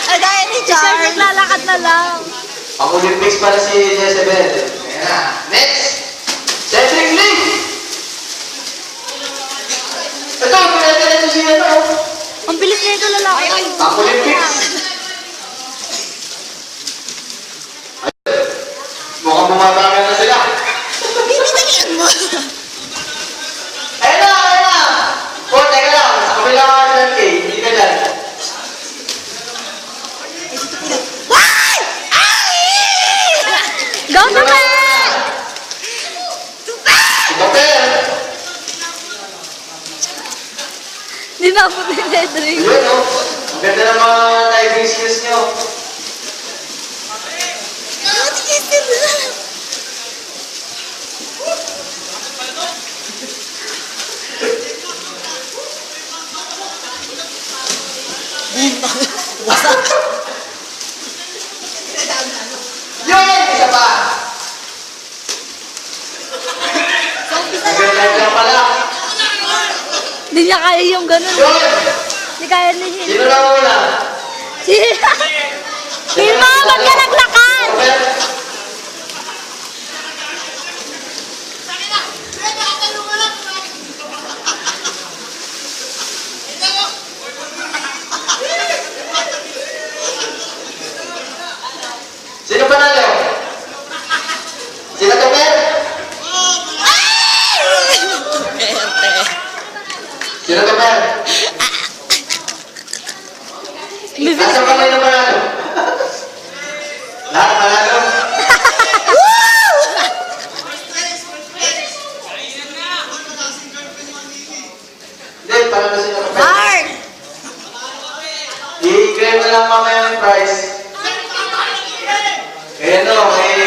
Ay, dahil ni Charles. Charles. Naglalakad na lang. Pang-Olympics para si Jezebel. Ayan na. Next! Cedric Lee! Ito, pinagkala siya ano. Ang bilis na ito lalaki. Pang-Olympics. Mukhang bumabagal na sila. Bibitayin mo. Ayun na, ayun na! Oh, teka lang. Sa kabila ka dyan, Kay. Hindi ka dyan. Ay! Ay! Go, Tupe! Ito, Per. Di na po ni Cedric. Ayun, no? Ang ganda ng mga diving skills nyo. Yun! Isa pa! Ang ganda niya pala. Hindi niya kaya yung ganun. Yun! Hindi kaya ni Hilma. Sino na una? Si Hilma, ba't ka naglakad? Per? Sino panalo? Sino to, Per? Sino to, Per? Nasa kamay na panalo? Lahat panalo? Hindi, panalo sila to, Per. Mark! I-claim na lang mamaya yung prize. Ayan o, may